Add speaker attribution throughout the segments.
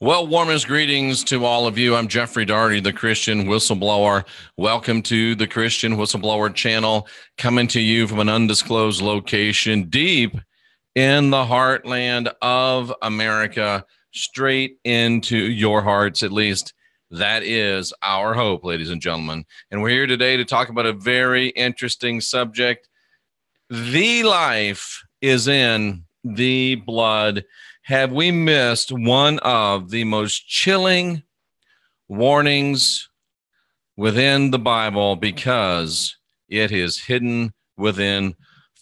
Speaker 1: Well, warmest greetings to all of you. I'm Jeffrey Daugherty, the Christian Whistleblower. Welcome to the Christian Whistleblower channel, coming to you from an undisclosed location deep in the heartland of America, straight into your hearts, at least. That is our hope, ladies and gentlemen. And we're here today to talk about a very interesting subject. The life is in the blood. Have we missed one of the most chilling warnings within the Bible because it is hidden within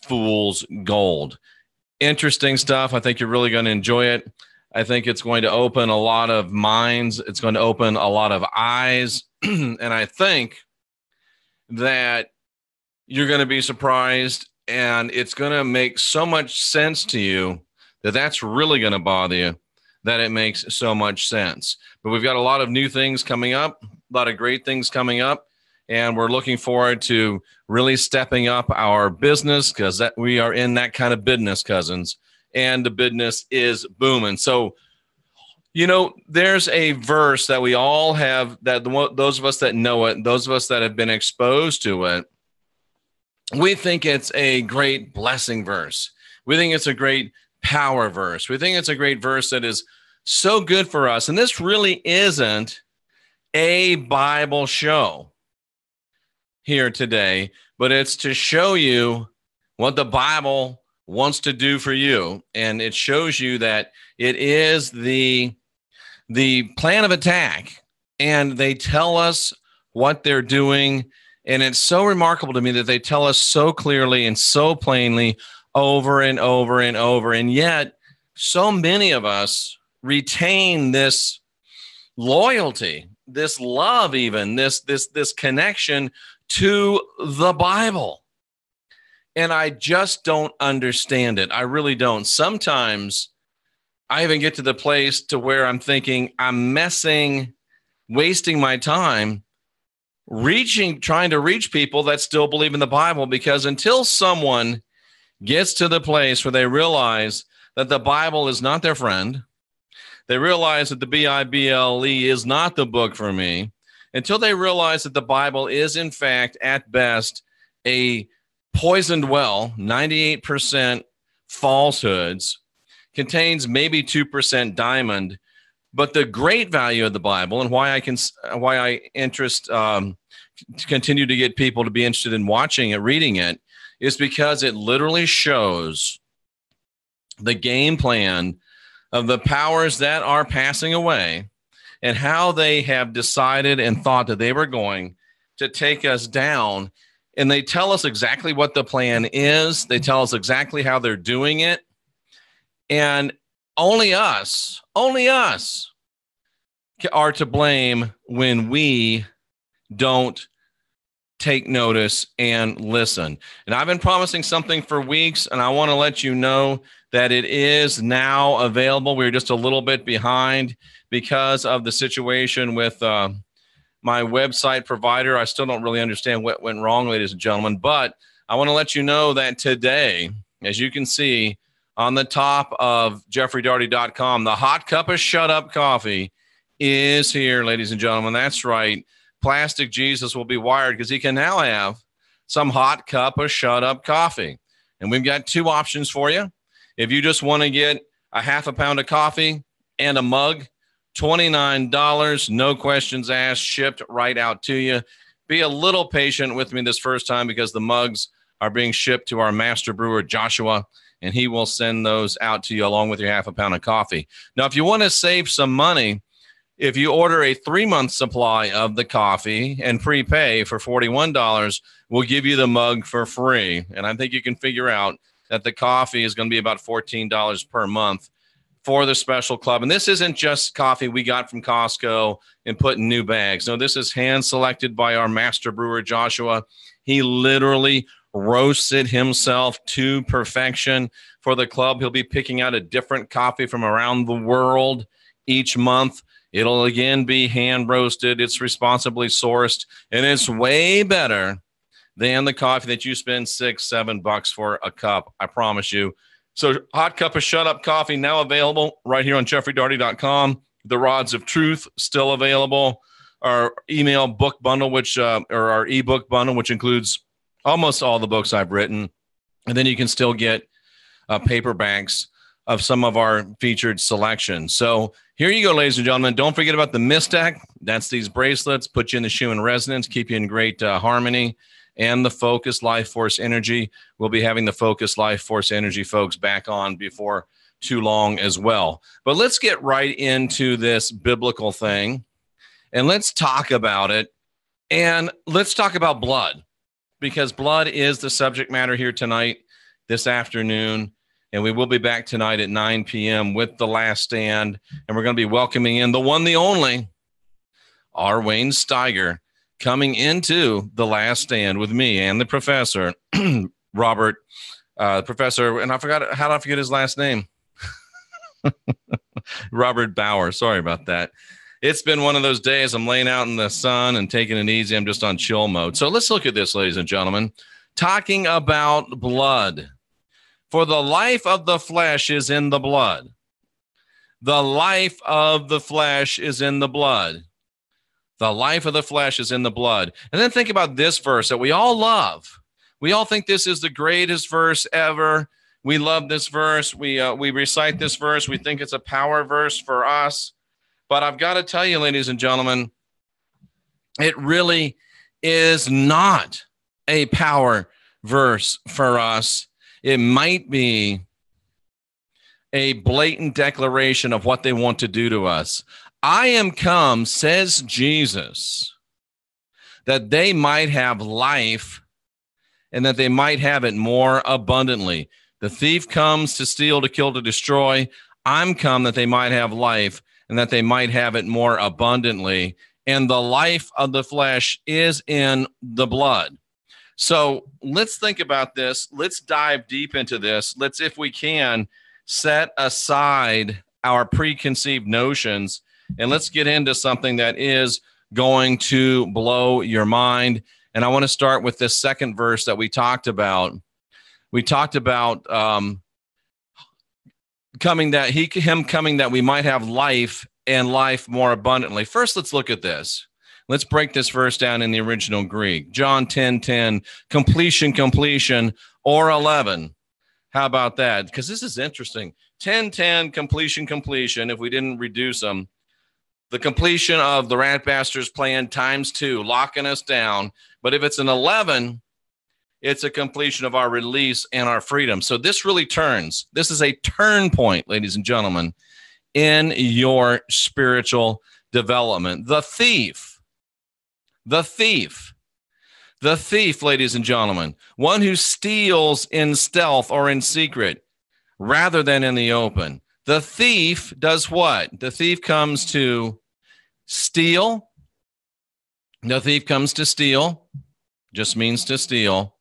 Speaker 1: fool's gold? Interesting stuff. I think you're really going to enjoy it. I think it's going to open a lot of minds. It's going to open a lot of eyes. And I think that you're going to be surprised, and it's going to make so much sense to you that's really going to bother you, that it makes so much sense. But we've got a lot of new things coming up, a lot of great things coming up, and we're looking forward to really stepping up our business because that we are in that kind of business, cousins, and the business is booming. So, you know, there's a verse that we all have, that those of us that know it, those of us that have been exposed to it, we think it's a great blessing verse. We think it's a great power verse. We think it's a great verse that is so good for us. And this really isn't a Bible show here today, but it's to show you what the Bible wants to do for you. And it shows you that it is the plan of attack. And they tell us what they're doing. And it's so remarkable to me that they tell us so clearly and so plainly over and over and over. And yet so many of us retain this loyalty, this love, even this connection to the Bible. And I just don't understand it. I really don't. Sometimes I even get to the place to where I'm thinking I'm wasting my time trying to reach people that still believe in the Bible, because until someone gets to the place where they realize that the Bible is not their friend, they realize that the Bible is not the book for me, until they realize that the Bible is, in fact, at best, a poisoned well, 98% falsehoods, contains maybe 2% diamond. But the great value of the Bible, and why I continue to get people to be interested in watching it, reading it, is because it literally shows the game plan of the powers that are passing away and how they have decided and thought that they were going to take us down. And they tell us exactly what the plan is. They tell us exactly how they're doing it. And only us are to blame when we don't take notice and listen. And I've been promising something for weeks, and I want to let you know that it is now available. We're just a little bit behind because of the situation with my website provider. I still don't really understand what went wrong, ladies and gentlemen, but I want to let you know that today, as you can see on the top of jeffreydaugherty.com, the hot cup of shut up coffee is here, ladies and gentlemen. That's right. Plastic Jesus will be wired because he can now have some hot cup of shut up coffee. And we've got two options for you. If you just want to get a half a pound of coffee and a mug, $29, no questions asked, shipped right out to you. Be a little patient with me this first time because the mugs are being shipped to our master brewer, Joshua, and he will send those out to you along with your half a pound of coffee. Now, if you want to save some money, if you order a 3-month supply of the coffee and prepay for $41, we'll give you the mug for free. And I think you can figure out that the coffee is going to be about $14 per month for the special club. And this isn't just coffee we got from Costco and put in new bags. No, this is hand-selected by our master brewer, Joshua. He literally roasted himself to perfection for the club. He'll be picking out a different coffee from around the world each month. It'll again be hand roasted. It's responsibly sourced, and it's way better than the coffee that you spend $6-7 for a cup. I promise you. So hot cup of shut up coffee now available right here on jeffreydaugherty.com. The Rods of Truth still available. Our email book bundle, or our ebook bundle, which includes almost all the books I've written. And then you can still get paperbacks of some of our featured selections. So here you go, ladies and gentlemen. Don't forget about the Mystic. That's these bracelets. Put you in the Schumann resonance, keep you in great harmony. And the Focus Life Force Energy. We'll be having the Focus Life Force Energy folks back on before too long as well. But let's get right into this biblical thing, and let's talk about it. And let's talk about blood, because blood is the subject matter here tonight, this afternoon. And we will be back tonight at 9 p.m. with The Last Stand. And we're going to be welcoming in the one, the only, R. Wayne Steiger, coming into The Last Stand with me and the professor, Robert, professor, and how did I forget his last name? Robert Bauer. Sorry about that. It's been one of those days. I'm laying out in the sun and taking it easy. I'm just on chill mode. So let's look at this, ladies and gentlemen. Talking about blood. For the life of the flesh is in the blood. The life of the flesh is in the blood. The life of the flesh is in the blood. And then think about this verse that we all love. We all think this is the greatest verse ever. We love this verse. We recite this verse. We think it's a power verse for us. But I've got to tell you, ladies and gentlemen, it really is not a power verse for us. It might be a blatant declaration of what they want to do to us. I am come, says Jesus, that they might have life and that they might have it more abundantly. The thief comes to steal, to kill, to destroy. I'm come that they might have life and that they might have it more abundantly. And the life of the flesh is in the blood. So let's think about this. Let's dive deep into this. Let's, if we can, set aside our preconceived notions, and let's get into something that is going to blow your mind. And I want to start with this second verse that we talked about. We talked about him coming that we might have life and life more abundantly. First, let's look at this. Let's break this verse down in the original Greek. John 10:10, completion, or 11. How about that? Because this is interesting. 10:10, completion, if we didn't reduce them. The completion of the Ratbusters plan times 2, locking us down. But if it's an 11, it's a completion of our release and our freedom. So this really turns. This is a turn point, ladies and gentlemen, in your spiritual development. The thief, ladies and gentlemen, one who steals in stealth or in secret rather than in the open. The thief does what? The thief comes to steal. The thief comes to steal, just means to steal.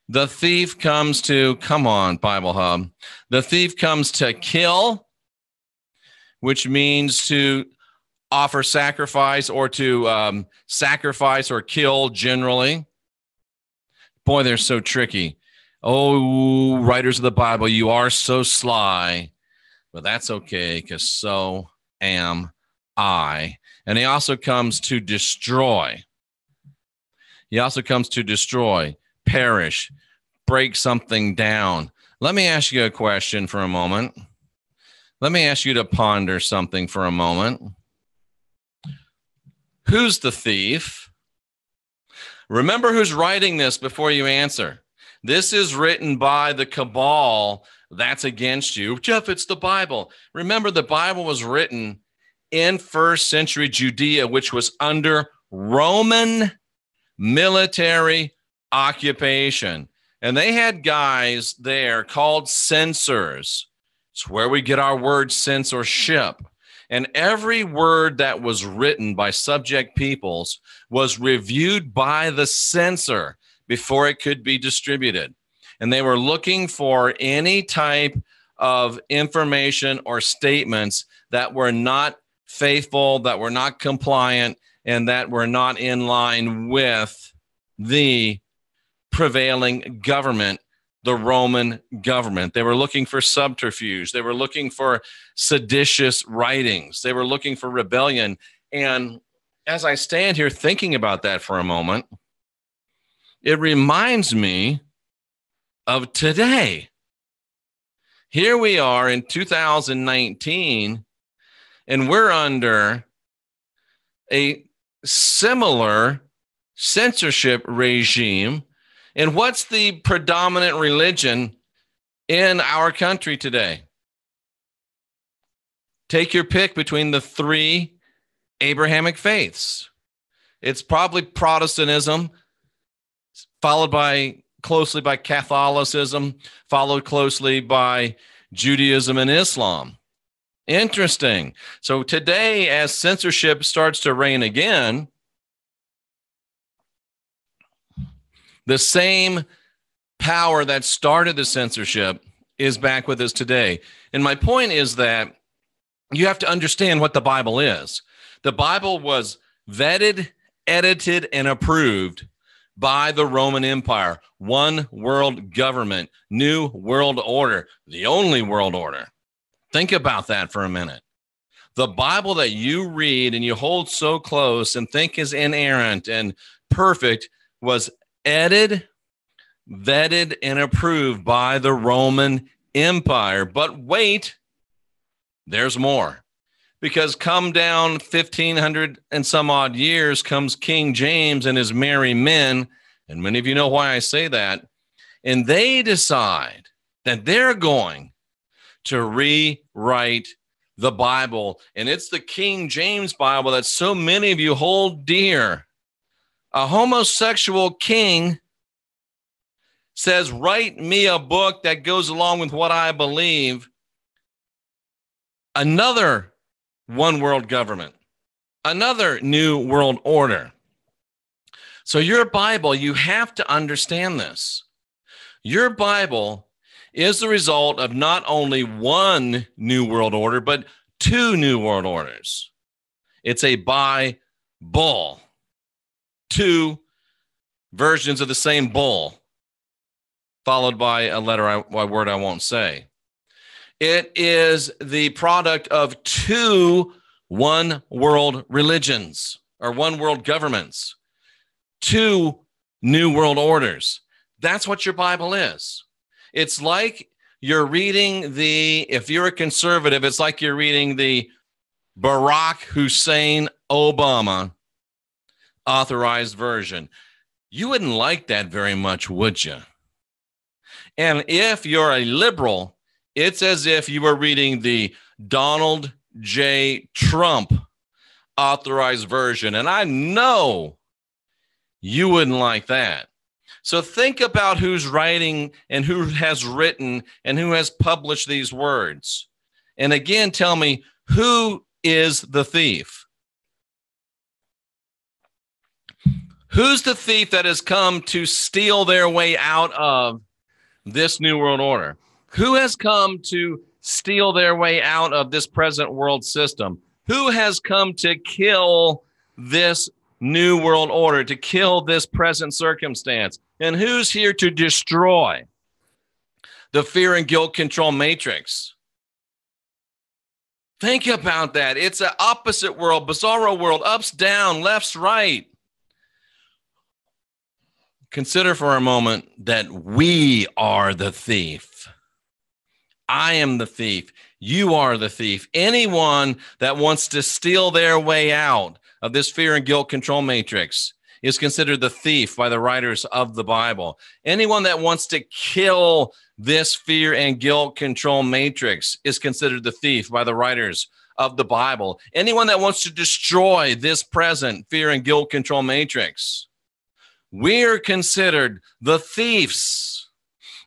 Speaker 1: The thief comes to, come on, Bible Hub. The thief comes to kill, which means to offer sacrifice or to sacrifice or kill generally. Boy, they're so tricky. Oh, writers of the Bible, you are so sly. But that's okay, because so am I. And he also comes to destroy. He also comes to destroy, perish, break something down. Let me ask you a question for a moment. Let me ask you to ponder something for a moment. Who's the thief? Remember who's writing this before you answer. This is written by the cabal that's against you. Jeff, it's the Bible. Remember, the Bible was written in first century Judea, which was under Roman military occupation. And they had guys there called censors. It's where we get our word censorship. And every word that was written by subject peoples was reviewed by the censor before it could be distributed. And they were looking for any type of information or statements that were not faithful, that were not compliant, and that were not in line with the prevailing government the Roman government. They were looking for subterfuge. They were looking for seditious writings. They were looking for rebellion. And as I stand here thinking about that for a moment, it reminds me of today. Here we are in 2019, and we're under a similar censorship regime. And what's the predominant religion in our country today? Take your pick between the three Abrahamic faiths. It's probably Protestantism, followed closely by Catholicism, followed closely by Judaism and Islam. Interesting. So today, as censorship starts to reign again, the same power that started the censorship is back with us today. And my point is that you have to understand what the Bible is. The Bible was vetted, edited, and approved by the Roman Empire. One world government, new world order, the only world order. Think about that for a minute. The Bible that you read and you hold so close and think is inerrant and perfect was edited, vetted, and approved by the Roman Empire. But wait, there's more. Because come down 1500 and some odd years comes King James and his merry men. And many of you know why I say that. And they decide that they're going to rewrite the Bible. And it's the King James Bible that so many of you hold dear. A homosexual king says, write me a book that goes along with what I believe. Another one world government, another new world order. So your Bible, you have to understand this. Your Bible is the result of not only one new world order, but two new world orders. It's a Bible, two versions of the same bull, followed by a word I won't say. It is the product of two one world religions or one world governments, two new world orders. That's what your Bible is. It's like you're reading if you're a conservative, it's like you're reading the Barack Hussein Obama authorized version. You wouldn't like that very much, would you? And if you're a liberal, it's as if you were reading the Donald J. Trump authorized version. And I know you wouldn't like that. So think about who's writing and who has written and who has published these words. And again, tell me, who is the thief? Who's the thief that has come to steal their way out of this new world order? Who has come to steal their way out of this present world system? Who has come to kill this new world order, to kill this present circumstance? And who's here to destroy the fear and guilt control matrix? Think about that. It's an opposite world, bizarro world, ups, down, lefts, right. Consider for a moment that we are the thief. I am the thief. You are the thief. Anyone that wants to steal their way out of this fear and guilt control matrix is considered the thief by the writers of the Bible. Anyone that wants to kill this fear and guilt control matrix is considered the thief by the writers of the Bible. Anyone that wants to destroy this present fear and guilt control matrix, we're considered the thieves.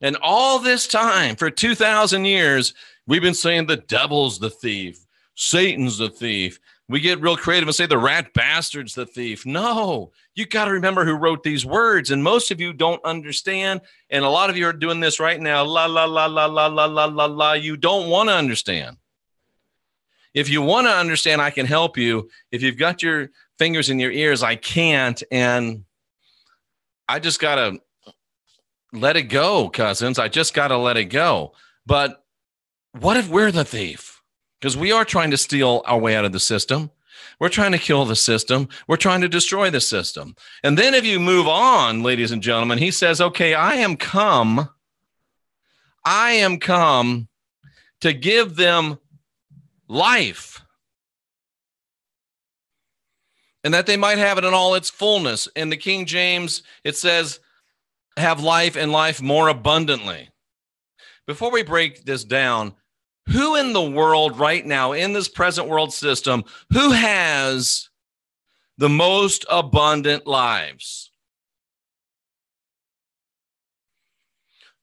Speaker 1: And all this time, for 2,000 years, we've been saying the devil's the thief, Satan's the thief. We get real creative and say the rat bastard's the thief. No, you got to remember who wrote these words. And most of you don't understand. And a lot of you are doing this right now. La, la, la, la, la, la, la, la, la. You don't want to understand. If you want to understand, I can help you. If you've got your fingers in your ears, I can't. And I just got to let it go, cousins. I just got to let it go. But what if we're the thief? Because we are trying to steal our way out of the system. We're trying to kill the system. We're trying to destroy the system. And then if you move on, ladies and gentlemen, he says, okay, I am come to give them life, and that they might have it in all its fullness. In the King James, it says, have life and life more abundantly. Before we break this down, who in the world right now, in this present world system, who has the most abundant lives?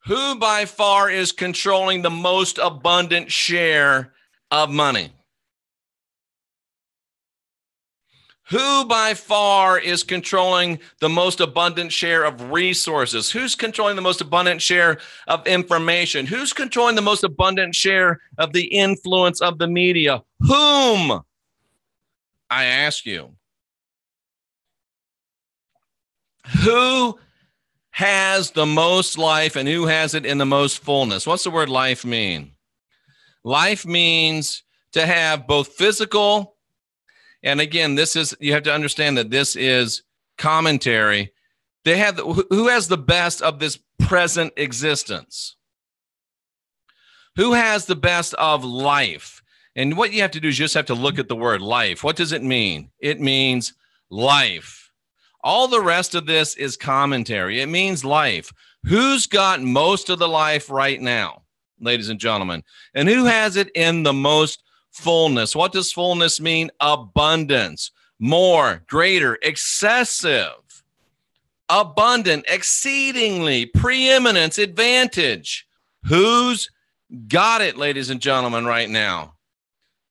Speaker 1: Who by far is controlling the most abundant share of money? Who by far is controlling the most abundant share of resources? Who's controlling the most abundant share of information? Who's controlling the most abundant share of the influence of the media? Whom? I ask you. Who has the most life and who has it in the most fullness? What's the word life mean? Life means to have both physical. And again, you have to understand that this is commentary. Who has the best of this present existence? Who has the best of life? And what you have to do is just have to look at the word life. What does it mean? It means life. All the rest of this is commentary. It means life. Who's got most of the life right now, ladies and gentlemen? And who has it in the most fullness? What does fullness mean? Abundance, more, greater, excessive, abundant, exceedingly, preeminence, advantage. Who's got it, ladies and gentlemen, right now?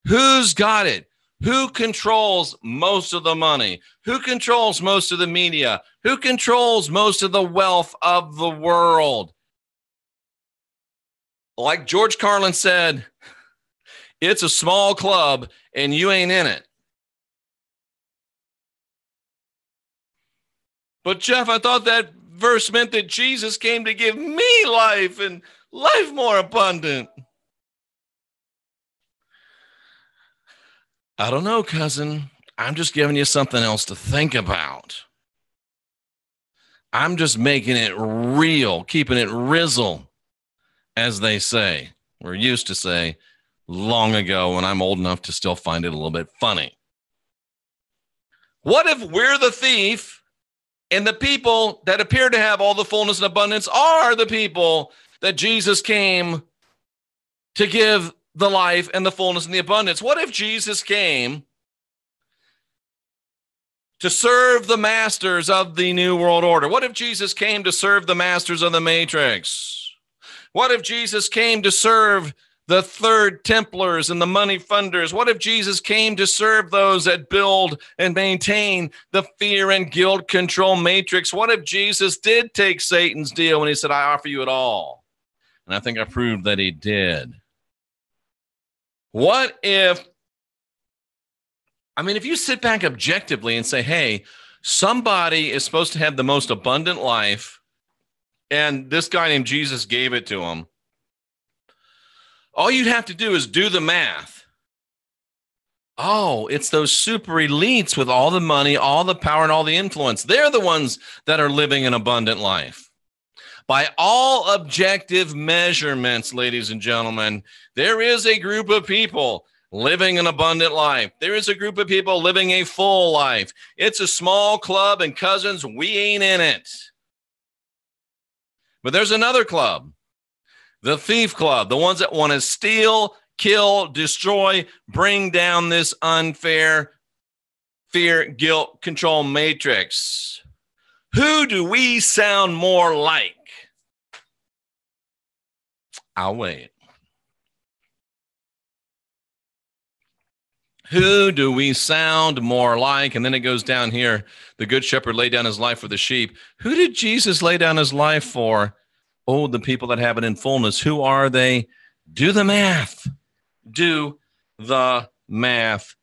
Speaker 1: Who's got it? Who controls most of the money? Who controls most of the media? Who controls most of the wealth of the world? Like George Carlin said, it's a small club and you ain't in it. But Jeff, I thought that verse meant that Jesus came to give me life and life more abundant. I don't know, cousin. I'm just giving you something else to think about. I'm just making it real, keeping it rizzle, as they say, or used to say long ago, when I'm old enough to still find it a little bit funny. What if we're the thief and the people that appear to have all the fullness and abundance are the people that Jesus came to give the life and the fullness and the abundance? What if Jesus came to serve the masters of the New World Order? What if Jesus came to serve the masters of the Matrix? What if Jesus came to serve the Third Templars and the money funders? What if Jesus came to serve those that build and maintain the fear and guilt control matrix? What if Jesus did take Satan's deal when he said, I offer you it all? And I think I proved that he did. What if, if you sit back objectively and say, hey, somebody is supposed to have the most abundant life, and this guy named Jesus gave it to him, all you'd have to do is do the math. Oh, it's those super elites with all the money, all the power, and all the influence. They're the ones that are living an abundant life. By all objective measurements, ladies and gentlemen, there is a group of people living an abundant life. There is a group of people living a full life. It's a small club, and cousins, we ain't in it. But there's another club. The thief club, the ones that want to steal, kill, destroy, bring down this unfair fear, guilt, control matrix. Who do we sound more like? I'll wait. Who do we sound more like? And then it goes down here. The good shepherd laid down his life for the sheep. Who did Jesus lay down his life for? Oh, the people that have it in fullness. Who are they? Do the math. Do the math,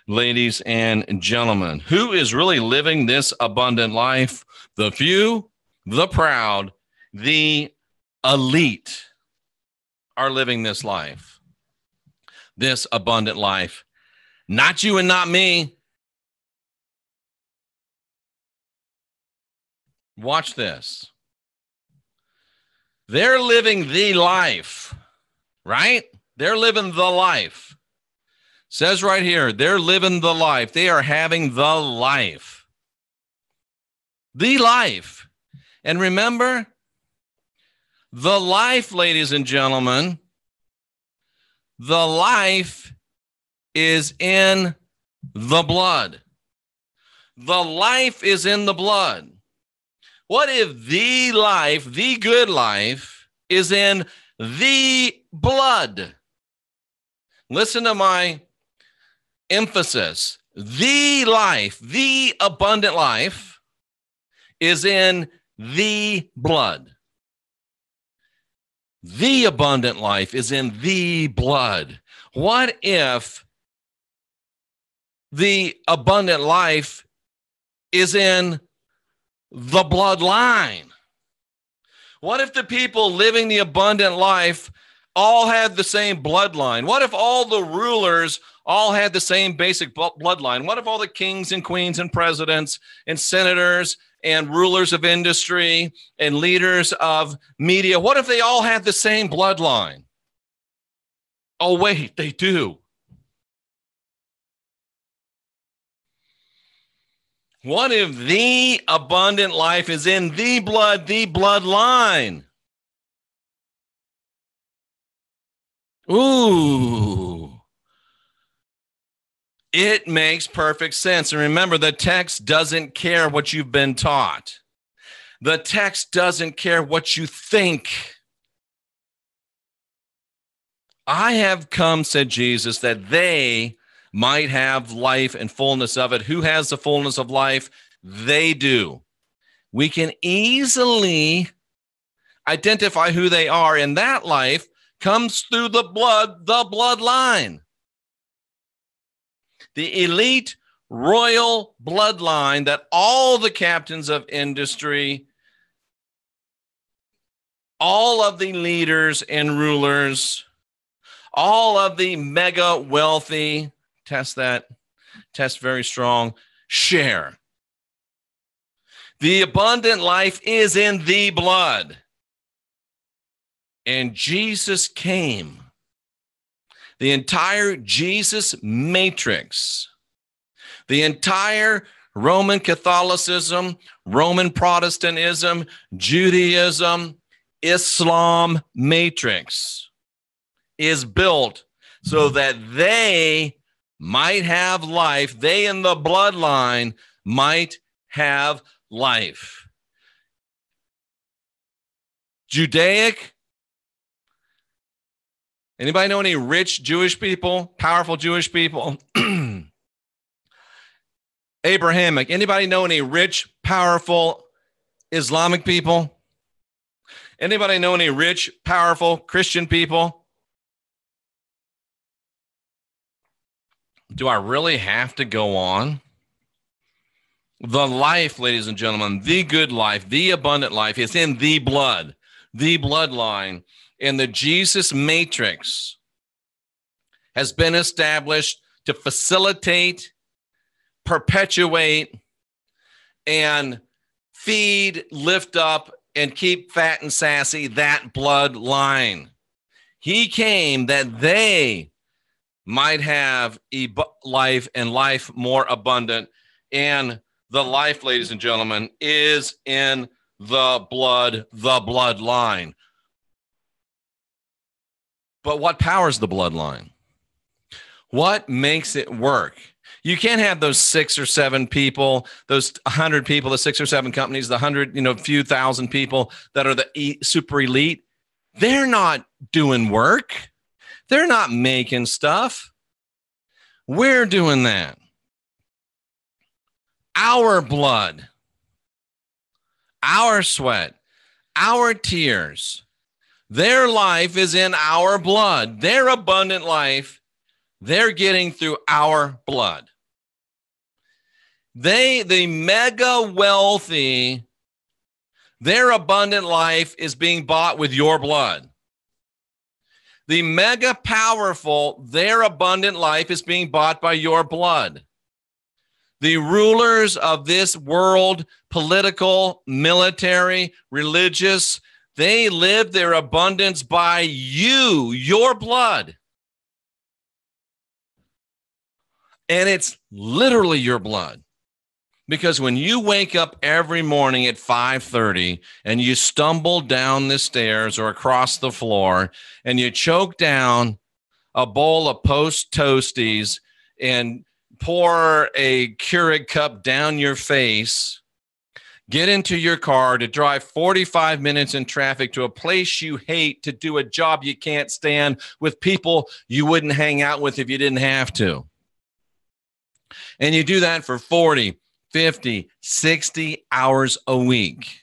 Speaker 1: ladies and gentlemen. Who is really living this abundant life? The few, the proud, The elite are living this life, this abundant life. Not you and not me. Watch this. They're living the life, right? They're living the life. Says right here, they're living the life. They are having the life. The life. And remember, the life, ladies and gentlemen, the life is in the blood. The life is in the blood. What if the life, the good life, is in the blood? Listen to my emphasis. The life, the abundant life, is in the blood. The abundant life is in the blood. What if the abundant life is in the bloodline? What if the people living the abundant life all had the same bloodline? What if all the rulers all had the same basic bloodline? What if all the kings and queens and presidents and senators and rulers of industry and leaders of media, what if they all had the same bloodline? Oh, wait, they do. What if the abundant life is in the blood, the bloodline? Ooh. It makes perfect sense. And remember, the text doesn't care what you've been taught. The text doesn't care what you think. I have come, said Jesus, that they might have life and fullness of it. Who has the fullness of life? They do. We can easily identify who they are, and that life comes through the blood, the bloodline. The elite royal bloodline that all the captains of industry, all of the leaders and rulers, all of the mega wealthy, test very strong, share. The abundant life is in the blood. And Jesus came. The entire Jesus matrix, the entire Roman Catholicism, Roman Protestantism, Judaism, Islam matrix is built so that they might have life. They in the bloodline might have life. Judaic. Anybody know any rich Jewish people, powerful Jewish people? Abrahamic. Anybody know any rich, powerful Islamic people? Anybody know any rich, powerful Christian people? Do I really have to go on? The life, ladies and gentlemen, the good life, the abundant life is in the blood, the bloodline. And the Jesus matrix has been established to facilitate, perpetuate, and feed, lift up, and keep fat and sassy that bloodline. He came that they might have life and life more abundant. And the life, ladies and gentlemen, is in the blood, the bloodline. But what powers the bloodline? What makes it work? You can't have those 6 or 7 people, those 100 people, the 6 or 7 companies, the 100, few thousand people that are the super elite. They're not doing work. They're not making stuff. We're doing that. Our blood, our sweat, our tears. Their life is in our blood. Their abundant life, they're getting through our blood. The mega wealthy, Their abundant life is being bought with your blood. The mega powerful, their abundant life is being bought by your blood. The rulers of this world, political, military, religious, they live their abundance by you, your blood. And it's literally your blood. Because when you wake up every morning at 5:30 and you stumble down the stairs or across the floor and you choke down a bowl of Post Toasties and pour a Keurig cup down your face, get into your car to drive 45 minutes in traffic to a place you hate to do a job you can't stand with people you wouldn't hang out with if you didn't have to. And you do that for 40, 50, 60 hours a week.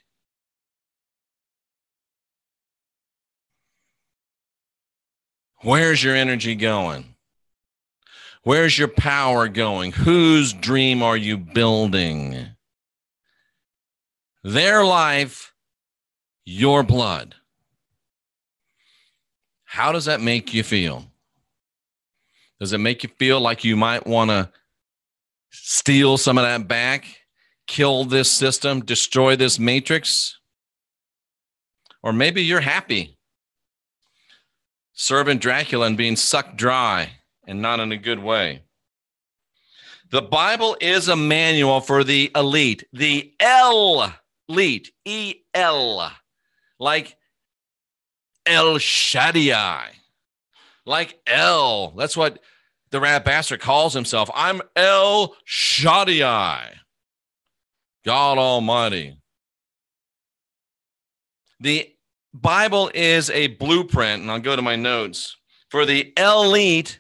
Speaker 1: Where's your energy going? Where's your power going? Whose dream are you building? Their life, your blood. How does that make you feel? Does it make you feel like you might want to steal some of that back, kill this system, destroy this matrix? Or maybe you're happy serving Dracula and being sucked dry and not in a good way. The Bible is a manual for the elite, the elite, E-L, like El Shaddai, like El. That's what the rat bastard calls himself. I'm El Shaddai, God Almighty. The Bible is a blueprint, and I'll go to my notes, for the elite,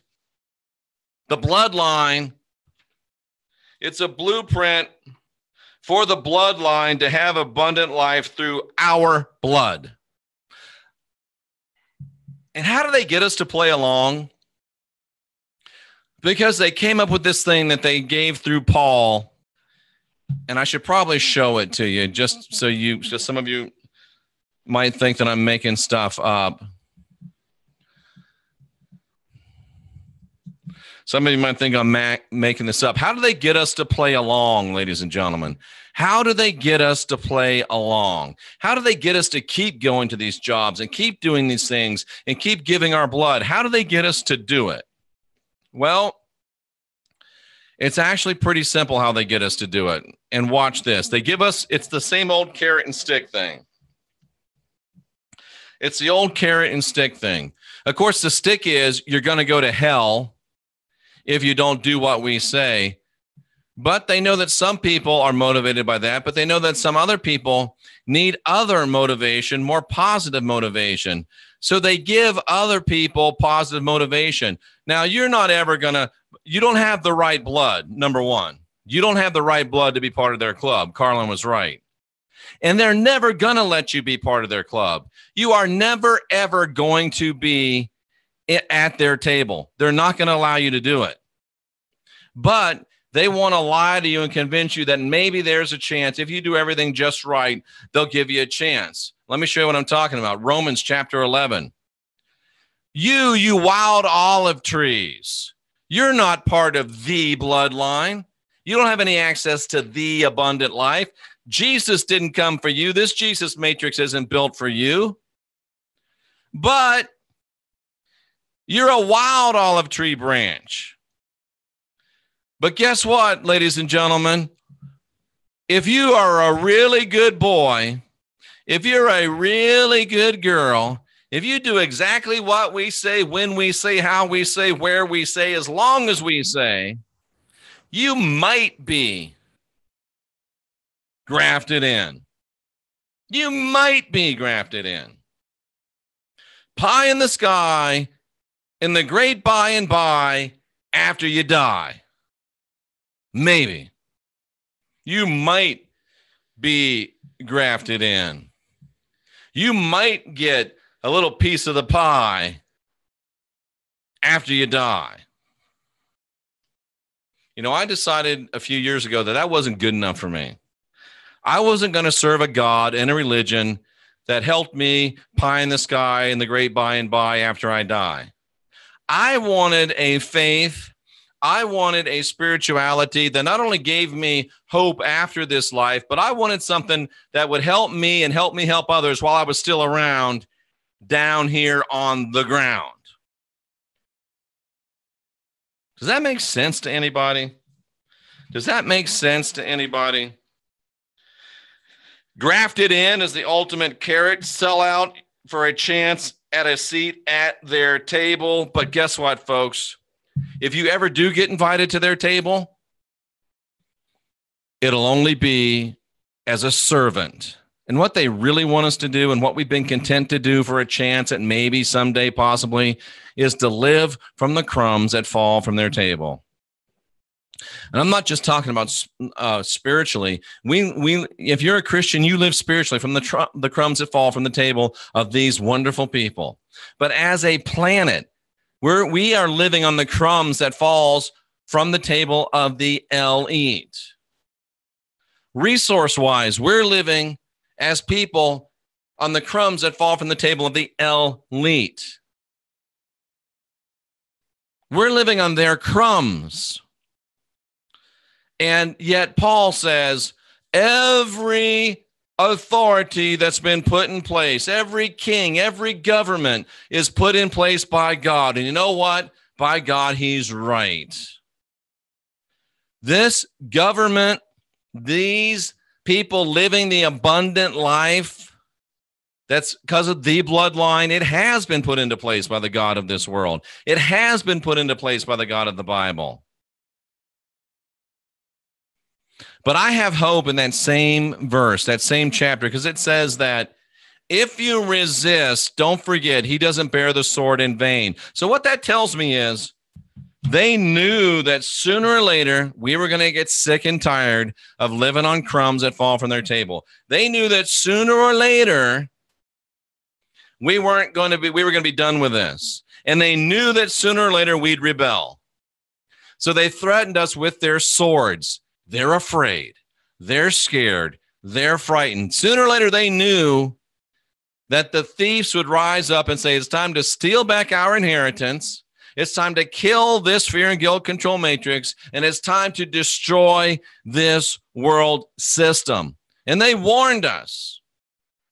Speaker 1: the bloodline. It's a blueprint for the bloodline to have abundant life through our blood. And how do they get us to play along? Because they came up with this thing that they gave through Paul, and I should probably show it to you just so some of you might think that I'm making stuff up. Some of you might think I'm making this up. How do they get us to play along, ladies and gentlemen? How do they get us to play along? How do they get us to keep going to these jobs and keep doing these things and keep giving our blood? How do they get us to do it? Well, it's actually pretty simple how they get us to do it. And watch this. They give us, it's the same old carrot and stick thing. It's the old carrot and stick thing. Of course, the stick is you're going to go to hell if you don't do what we say. But they know that some people are motivated by that, but they know that some other people need other motivation, more positive motivation. So they give other people positive motivation. Now, you're not ever going to, you don't have the right blood, number one. You don't have the right blood to be part of their club. Carlin was right. And they're never going to let you be part of their club. You are never, ever going to be at their table. They're not going to allow you to do it. But they want to lie to you and convince you that maybe there's a chance. If you do everything just right, they'll give you a chance. Let me show you what I'm talking about. Romans chapter 11. You wild olive trees. You're not part of the bloodline. You don't have any access to the abundant life. Jesus didn't come for you. This Jesus matrix isn't built for you. But you're a wild olive tree branch. But guess what, ladies and gentlemen? If you are a really good boy, if you're a really good girl, if you do exactly what we say, when we say, how we say, where we say, as long as we say, you might be grafted in. You might be grafted in. Pie in the sky, in the great by and by, after you die. Maybe. You might be grafted in. You might get a little piece of the pie after you die. You know, I decided a few years ago that wasn't good enough for me. I wasn't going to serve a God and a religion that helped me pie in the sky in the great by and by after I die. I wanted a faith. I wanted a spirituality that not only gave me hope after this life, but I wanted something that would help me and help me help others while I was still around down here on the ground. Does that make sense to anybody? Does that make sense to anybody? Grafted in as the ultimate carrot, sell out for a chance at a seat at their table. But guess what, folks? If you ever do get invited to their table, it'll only be as a servant. And what they really want us to do and what we've been content to do for a chance at maybe someday possibly is to live from the crumbs that fall from their table. And I'm not just talking about spiritually. If you're a Christian, you live spiritually from the crumbs that fall from the table of these wonderful people. But as a planet, we are living on the crumbs that falls from the table of the elite. Resource-wise, we're living as people on the crumbs that fall from the table of the elite. We're living on their crumbs. And yet Paul says, every authority that's been put in place, every king, every government is put in place by God. And you know what? By God, he's right. This government, these people living the abundant life, that's because of the bloodline, it has been put into place by the God of this world. It has been put into place by the God of the Bible. But I have hope in that same verse, that same chapter, because it says that if you resist, don't forget, he doesn't bear the sword in vain. So what that tells me is they knew that sooner or later we were going to get sick and tired of living on crumbs that fall from their table. They knew that sooner or later we were going to be done with this. And they knew that sooner or later we'd rebel. So they threatened us with their swords. They're afraid. They're scared. They're frightened. Sooner or later, they knew that the thieves would rise up and say, it's time to steal back our inheritance. It's time to kill this fear and guilt control matrix. And it's time to destroy this world system. And they warned us.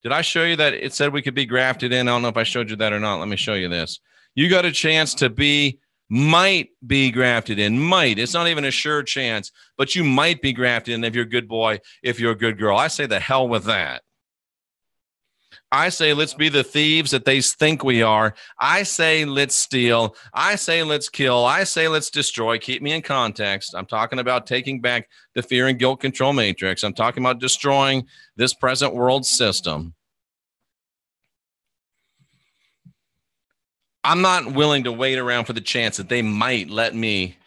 Speaker 1: Did I show you that it said we could be grafted in? I don't know if I showed you that or not. Let me show you this. You got a chance to might be grafted in, might. It's not even a sure chance, but you might be grafted in if you're a good boy, if you're a good girl. I say the hell with that. I say let's be the thieves that they think we are. I say let's steal. I say let's kill. I say let's destroy. Keep me in context. I'm talking about taking back the fear and guilt control matrix. I'm talking about destroying this present world system. I'm not willing to wait around for the chance that they might let me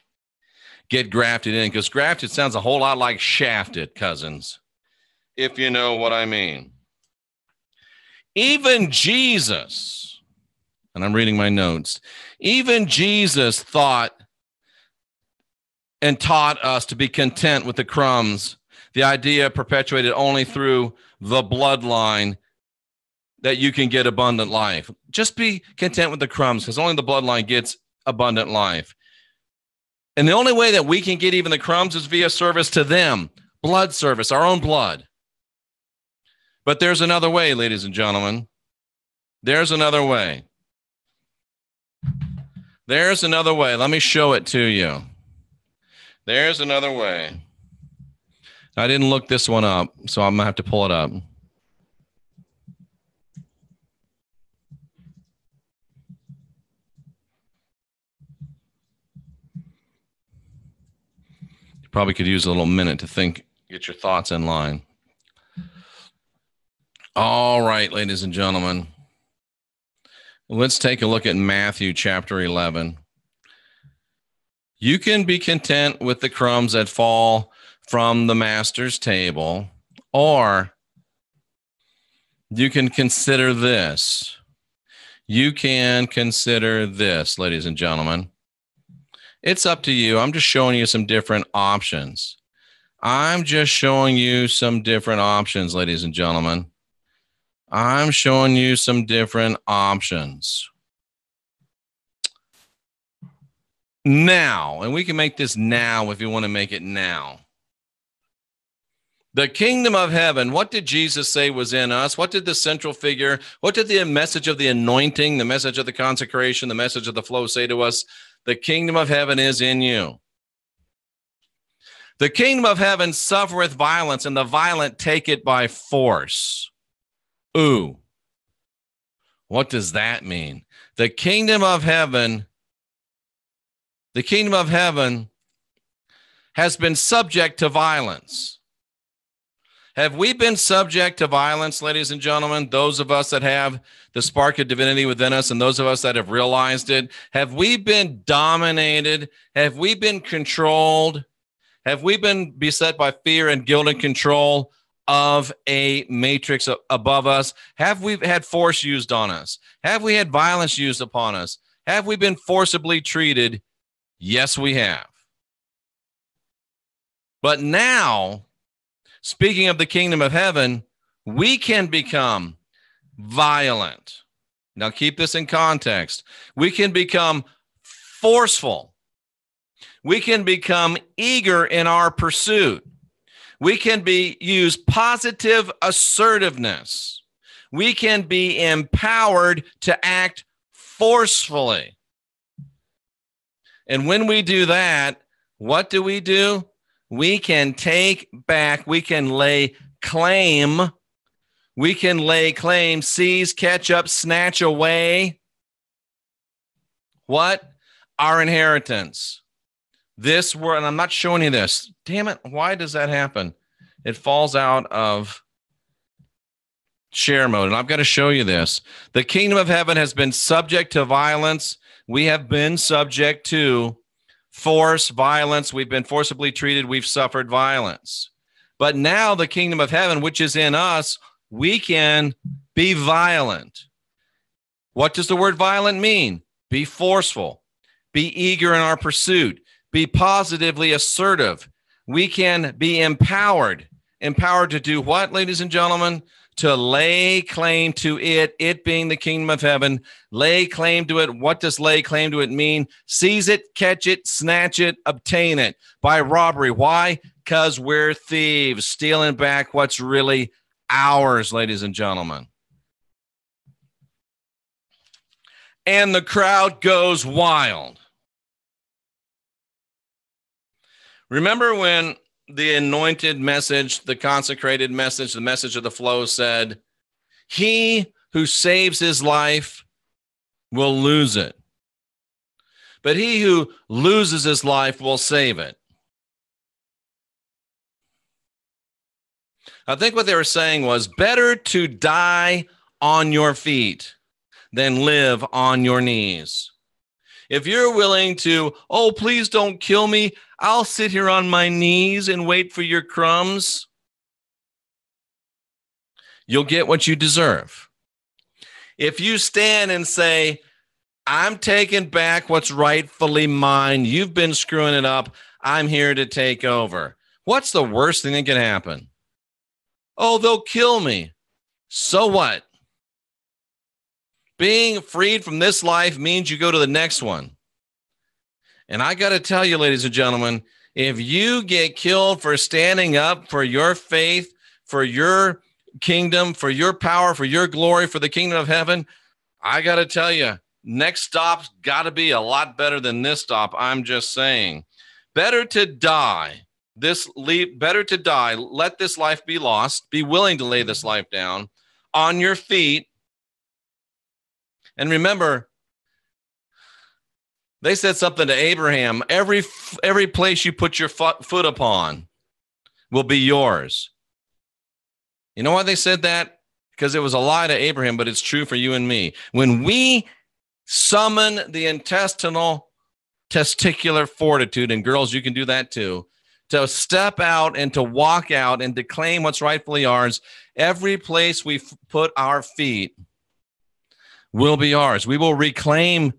Speaker 1: get grafted in, because grafted sounds a whole lot like shafted, cousins, if you know what I mean. Even Jesus, and I'm reading my notes, even Jesus thought and taught us to be content with the crumbs, the idea perpetuated only through the bloodline that you can get abundant life. Just be content with the crumbs, because only the bloodline gets abundant life. And the only way that we can get even the crumbs is via service to them, blood service, our own blood. But there's another way, ladies and gentlemen. There's another way. There's another way. Let me show it to you. There's another way. I didn't look this one up, so I'm going to have to pull it up. Probably could use a little minute to think, get your thoughts in line. All right, ladies and gentlemen, let's take a look at Matthew chapter 11. You can be content with the crumbs that fall from the master's table, or you can consider this. You can consider this, ladies and gentlemen. It's up to you. I'm just showing you some different options. I'm just showing you some different options, ladies and gentlemen. I'm showing you some different options. Now, and we can make this now if you want to make it now. The kingdom of heaven, what did Jesus say was in us? What did the central figure, what did the message of the anointing, the message of the consecration, the message of the flow say to us? The kingdom of heaven is in you. The kingdom of heaven suffereth violence, and the violent take it by force. Ooh. What does that mean? The kingdom of heaven has been subject to violence. Have we been subject to violence, ladies and gentlemen? Those of us that have the spark of divinity within us and those of us that have realized it, have we been dominated? Have we been controlled? Have we been beset by fear and guilt and control of a matrix above us? Have we had force used on us? Have we had violence used upon us? Have we been forcibly treated? Yes, we have. But now, speaking of the kingdom of heaven, we can become violent. Now, keep this in context. We can become forceful. We can become eager in our pursuit. We can use positive assertiveness. We can be empowered to act forcefully. And when we do that, what do? We can take back, we can lay claim, seize, catch up, snatch away. What? Our inheritance. This word, and I'm not showing you this. Damn it, why does that happen? It falls out of share mode, and I've got to show you this. The kingdom of heaven has been subject to violence. We have been subject to force, violence. We've been forcibly treated. We've suffered violence. But now the kingdom of heaven, which is in us, we can be violent. What does the word violent mean? Be forceful. Be eager in our pursuit. Be positively assertive. We can be empowered. Empowered to do what, ladies and gentlemen? To lay claim to it, it being the kingdom of heaven. Lay claim to it. What does lay claim to it mean? Seize it, catch it, snatch it, obtain it by robbery. Why? Because we're thieves, stealing back what's really ours, ladies and gentlemen. And the crowd goes wild. Remember when the anointed message, the consecrated message, the message of the flow said, he who saves his life will lose it, but he who loses his life will save it. I think what they were saying was better to die on your feet than live on your knees. If you're willing to, oh, please don't kill me, I'll sit here on my knees and wait for your crumbs, you'll get what you deserve. If you stand and say, I'm taking back what's rightfully mine, you've been screwing it up, I'm here to take over, what's the worst thing that can happen? Oh, they'll kill me. So what? Being freed from this life means you go to the next one. And I got to tell you, ladies and gentlemen, if you get killed for standing up for your faith, for your kingdom, for your power, for your glory, for the kingdom of heaven, I got to tell you, next stop's got to be a lot better than this stop. I'm just saying, better to die. Better to die. Let this life be lost. Be willing to lay this life down on your feet. And remember, they said something to Abraham, every place you put your foot upon will be yours. You know why they said that? Because it was a lie to Abraham, but it's true for you and me. When we summon the testicular fortitude, and girls, you can do that too, to step out and to walk out and to claim what's rightfully ours, every place we put our feet will be ours. We will reclaim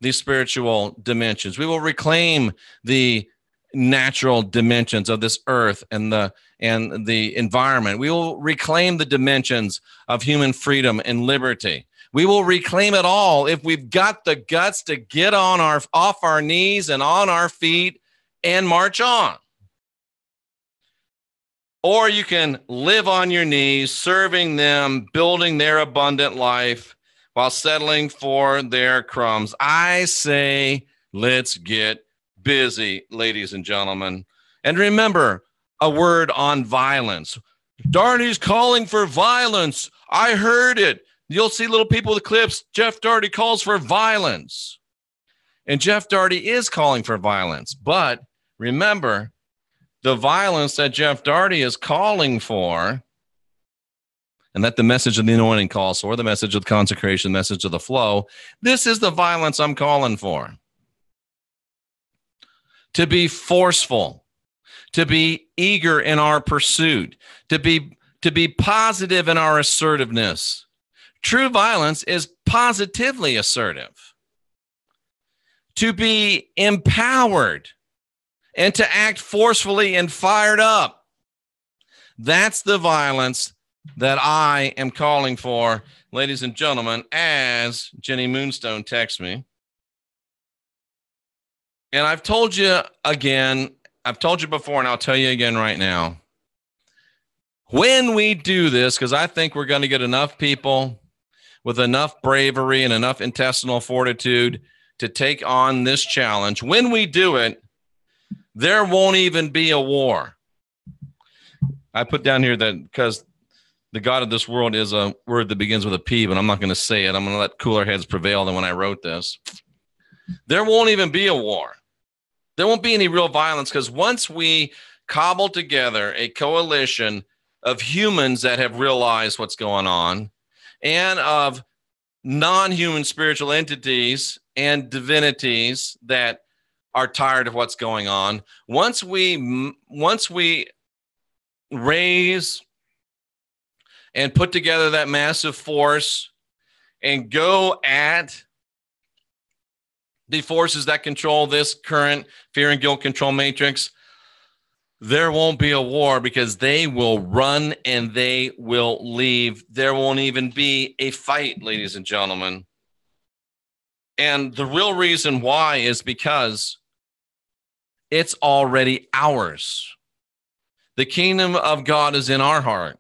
Speaker 1: the spiritual dimensions. We will reclaim the natural dimensions of this earth and the environment. We will reclaim the dimensions of human freedom and liberty. We will reclaim it all if we've got the guts to get off our knees and on our feet and march on. Or you can live on your knees, serving them, building their abundant life while settling for their crumbs. I say, let's get busy, ladies and gentlemen. And remember, a word on violence. Daugherty's calling for violence. I heard it. You'll see little people with clips. Jeff Daugherty calls for violence. And Jeff Daugherty is calling for violence. But remember, the violence that Jeff Daugherty is calling for, and that the message of the anointing calls for, the message of the consecration, the message of the flow, this is the violence I'm calling for. To be forceful, to be eager in our pursuit, to be positive in our assertiveness. True violence is positively assertive. To be empowered and to act forcefully and fired up. That's the violence that I am calling for, ladies and gentlemen, as Jenny Moonstone texts me. And I've told you again, I've told you before, and I'll tell you again right now. When we do this, because I think we're going to get enough people with enough bravery and enough intestinal fortitude to take on this challenge, when we do it, there won't even be a war. I put down here that because the God of this world is a word that begins with a P, but I'm not going to say it. I'm going to let cooler heads prevail than when I wrote this. There won't even be a war. There won't be any real violence because once we cobble together a coalition of humans that have realized what's going on and of non-human spiritual entities and divinities that are tired of what's going on, once we raise and put together that massive force and go at the forces that control this current fear and guilt control matrix, there won't be a war because they will run and they will leave. There won't even be a fight, ladies and gentlemen. And the real reason why is because it's already ours. The kingdom of God is in our heart.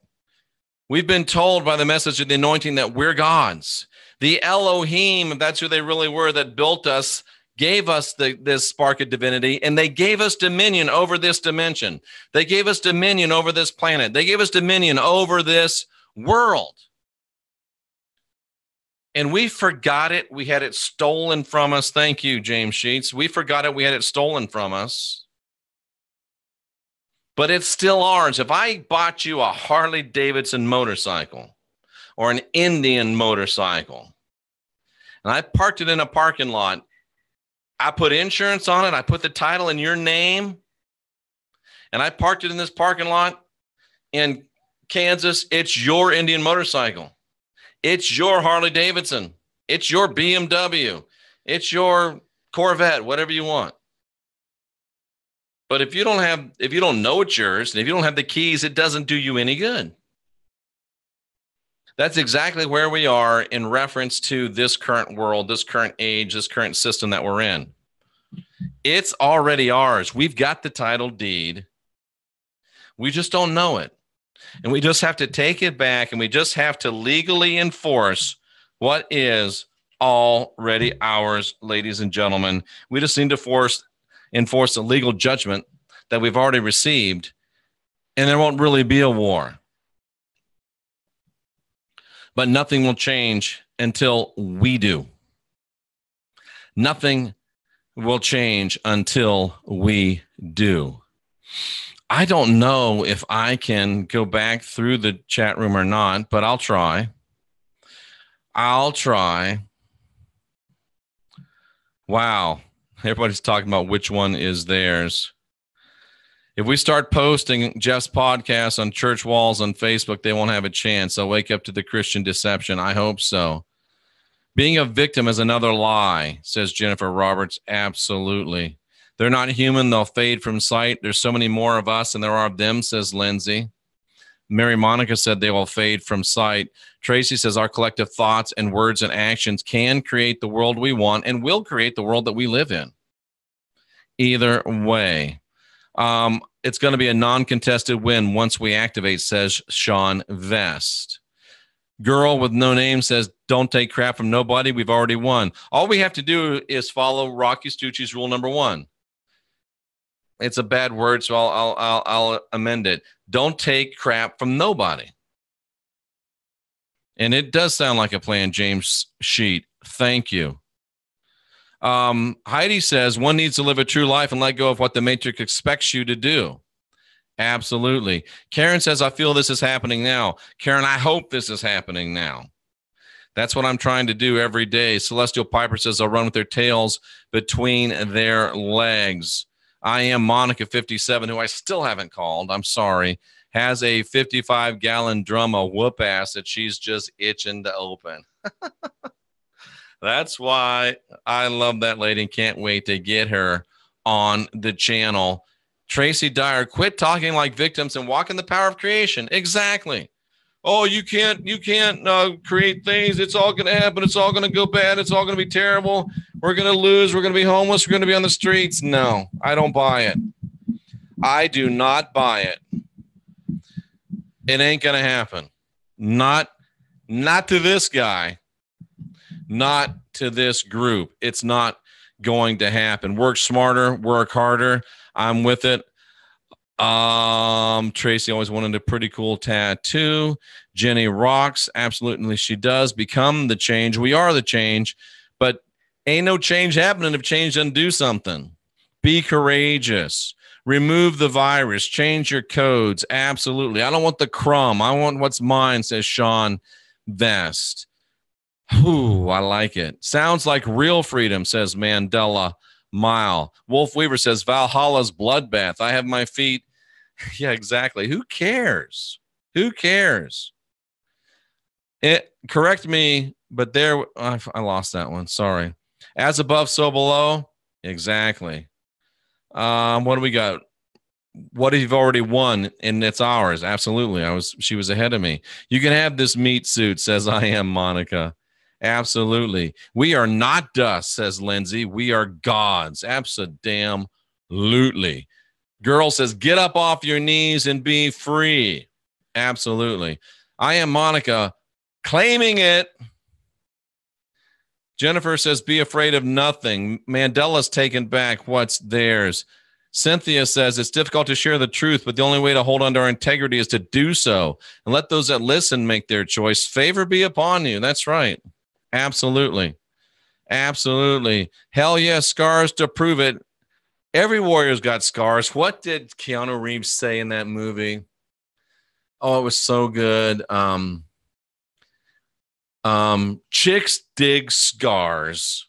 Speaker 1: We've been told by the message of the anointing that we're God's. The Elohim, that's who they really were, that built us, gave us this spark of divinity, and they gave us dominion over this dimension. They gave us dominion over this planet. They gave us dominion over this world. And we forgot it. We had it stolen from us. Thank you, James Sheets. We forgot it. We had it stolen from us. But it's still ours. If I bought you a Harley Davidson motorcycle or an Indian motorcycle, and I parked it in a parking lot, I put insurance on it, I put the title in your name, and I parked it in this parking lot in Kansas, it's your Indian motorcycle. It's your Harley Davidson. It's your BMW. It's your Corvette, whatever you want. But if you don't know it's yours, and if you don't have the keys, it doesn't do you any good. That's exactly where we are in reference to this current world, this current age, this current system that we're in. It's already ours. We've got the title deed. We just don't know it. And we just have to take it back, and we just have to legally enforce what is already ours, ladies and gentlemen. We just need to enforce a legal judgment that we've already received, and there won't really be a war. But nothing will change until we do. Nothing will change until we do. I don't know if I can go back through the chat room or not, but I'll try. Wow. Everybody's talking about which one is theirs. If we start posting Jeff's podcast on church walls on Facebook, they won't have a chance. They'll wake up to the Christian deception. I hope so. Being a victim is another lie, says Jennifer Roberts. Absolutely. They're not human. They'll fade from sight. There's so many more of us than there are of them, says Lindsay. Mary Monica said they will fade from sight. Tracy says our collective thoughts and words and actions can create the world we want and will create the world that we live in. Either way. It's going to be a non-contested win once we activate, says Sean Vest. Girl with no name says, don't take crap from nobody. We've already won. All we have to do is follow Rocky Stucci's rule number 1. It's a bad word, so I'll amend it. Don't take crap from nobody. And it does sound like a plan, James Sheet. Thank you. Heidi says, one needs to live a true life and let go of what the Matrix expects you to do. Absolutely. Karen says, I feel this is happening now. Karen, I hope this is happening now. That's what I'm trying to do every day. Celestial Piper says, I'll run with their tails between their legs. I am Monica 57, who I still haven't called. I'm sorry. Has a 55-gallon drum of whoop ass that she's just itching to open. That's why I love that lady and can't wait to get her on the channel. Tracy Dyer, quit talking like victims and walk in the power of creation. Exactly. Oh, you can't create things. It's all going to happen. It's all going to go bad. It's all going to be terrible. We're going to lose. We're going to be homeless. We're going to be on the streets. No, I don't buy it. I do not buy it. It ain't going to happen. Not to this guy. Not to this group. It's not going to happen. Work smarter, work harder. I'm with it. Tracy always wanted a pretty cool tattoo. Jenny rocks. Absolutely, she does. Become the change. We are the change, but ain't no change happening if change doesn't do something. Be courageous. Remove the virus. Change your codes. Absolutely. I don't want the crumb. I want what's mine, says Sean Vest. Ooh, I like it. Sounds like real freedom, says Mandela Mile. Wolf Weaver says Valhalla's bloodbath. I have my feet. Yeah, exactly. Who cares? Who cares? Correct me, but there, I lost that one. Sorry. As above, so below. Exactly. What do we got? What if you've already won and it's ours? Absolutely. She was ahead of me. You can have this meat suit, says I am Monica. Absolutely. We are not dust, says Lindsay. We are gods. Absolutely. Girl says, get up off your knees and be free. Absolutely. I am Monica, claiming it. Jennifer says, be afraid of nothing. Mandela's taken back what's theirs. Cynthia says, it's difficult to share the truth, but the only way to hold on to our integrity is to do so and let those that listen make their choice. Favor be upon you. That's right. Absolutely. Absolutely. Hell yes, scars to prove it. Every warrior's got scars. What did Keanu Reeves say in that movie? Oh, it was so good. Chicks dig scars.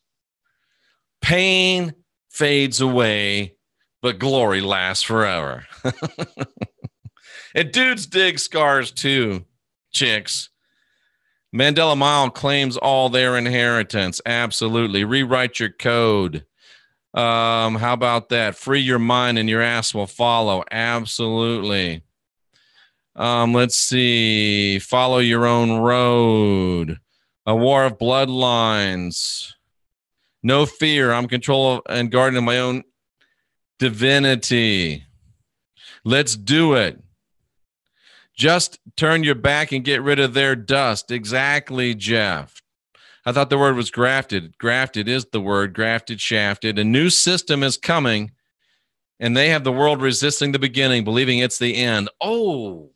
Speaker 1: Pain fades away, but glory lasts forever. And dudes dig scars too, chicks. Mandela Mile claims all their inheritance. Absolutely. Rewrite your code. How about that? Free your mind and your ass will follow. Absolutely. Let's see. Follow your own road. A war of bloodlines. No fear. I'm control and guardian of my own divinity. Let's do it. Just turn your back and get rid of their dust. Exactly, Jeff. I thought the word was grafted. Grafted is the word. Grafted, shafted. A new system is coming, and they have the world resisting the beginning, believing it's the end. Oh,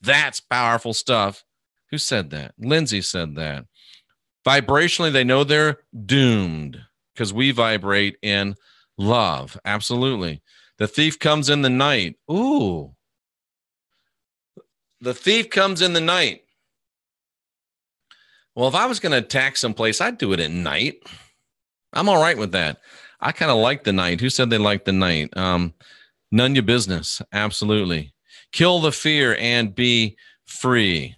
Speaker 1: that's powerful stuff. Who said that? Lindsay said that. Vibrationally, they know they're doomed because we vibrate in love. Absolutely. The thief comes in the night. Ooh. The thief comes in the night. Well, if I was going to attack someplace, I'd do it at night. I'm all right with that. I kind of like the night. Who said they like the night? None your business. Absolutely. Kill the fear and be free.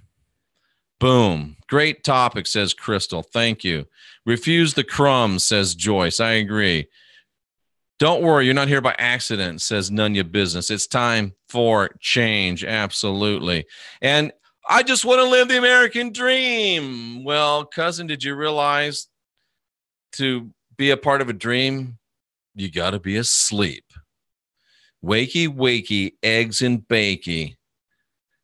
Speaker 1: Boom. Great topic, says Crystal. Thank you. Refuse the crumbs, says Joyce. I agree. Don't worry, you're not here by accident, says none of your business. It's time for change. Absolutely. And I just want to live the American dream. Well, cousin, did you realize to be a part of a dream, you got to be asleep? Wakey, wakey, eggs and bakey.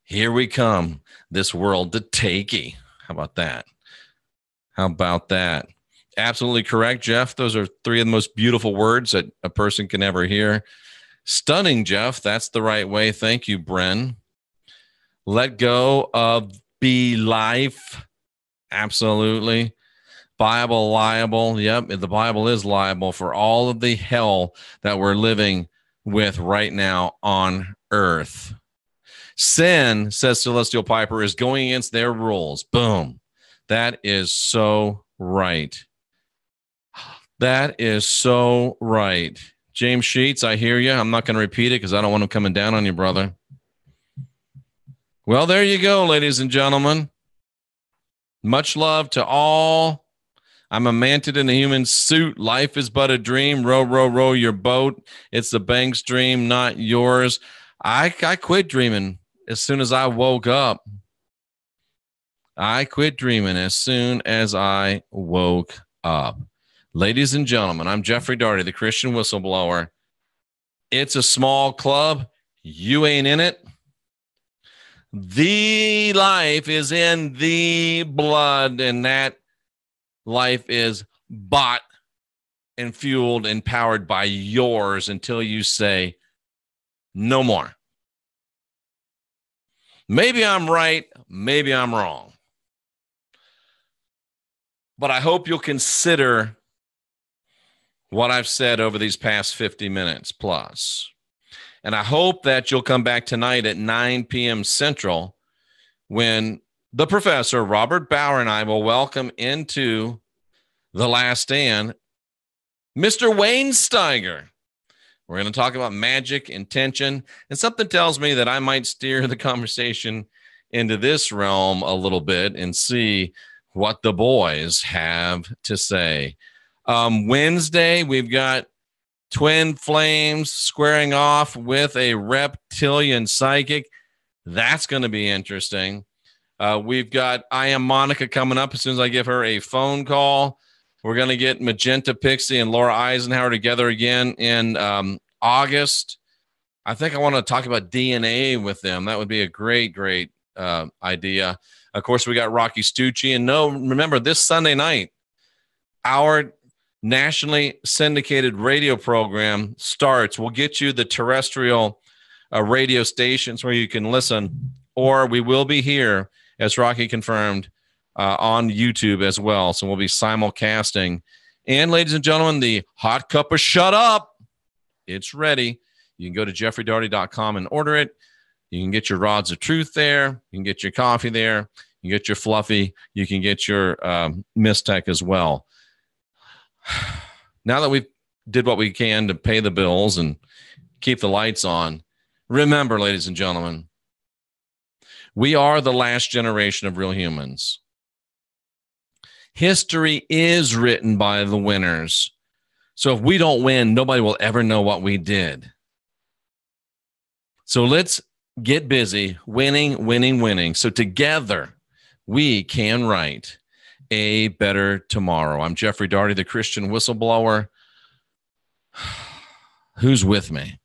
Speaker 1: Here we come, this world to takey. How about that? How about that? Absolutely correct, Jeff. Those are three of the most beautiful words that a person can ever hear. Stunning, Jeff. That's the right way. Thank you, Bren. Let go of be life. Absolutely. Bible liable. Yep, the Bible is liable for all of the hell that we're living with right now on earth. Sin, says Celestial Piper, is going against their rules. Boom. That is so right. That is so right. James Sheets, I hear you. I'm not going to repeat it because I don't want him coming down on you, brother. Well, there you go, ladies and gentlemen. Much love to all. I'm a manted in a human suit. Life is but a dream. Row, row, row your boat. It's the bank's dream, not yours. I quit dreaming as soon as I woke up. I quit dreaming as soon as I woke up. Ladies and gentlemen, I'm Jeffrey Daugherty, the Christian Whistleblower. It's a small club. You ain't in it. The life is in the blood, and that life is bought and fueled and powered by yours until you say, no more. Maybe I'm right. Maybe I'm wrong. But I hope you'll consider what I've said over these past 50 minutes plus. And I hope that you'll come back tonight at 9 p.m. Central when the professor, Robert Bauer, and I will welcome into The Last Stand Mr. Wayne Steiger. We're going to talk about magic, intention, and something tells me that I might steer the conversation into this realm a little bit and see what the boys have to say. Wednesday, we've got Twin Flames squaring off with a reptilian psychic. That's going to be interesting. We've got I Am Monica coming up as soon as I give her a phone call. We're going to get Magenta Pixie and Laura Eisenhower together again in August. I think I want to talk about DNA with them. That would be a great, great idea. Of course, we got Rocky Stucci. And remember, this Sunday night, our nationally syndicated radio program starts. We'll get you the terrestrial radio stations where you can listen, or we will be here, as Rocky confirmed, on YouTube as well. So we'll be simulcasting. And ladies and gentlemen, the hot cup of shut up, it's ready. You can go to jeffreydaugherty.com and order it. You can get your rods of truth there. You can get your coffee there. You can get your fluffy. You can get your Mistech as well. Now that we've did what we can to pay the bills and keep the lights on, remember, ladies and gentlemen, we are the last generation of real humans. History is written by the winners. So if we don't win, nobody will ever know what we did. So let's get busy winning, winning, winning. So together we can write a better tomorrow. I'm Jeffrey Daugherty, the Christian Whistleblower. Who's with me?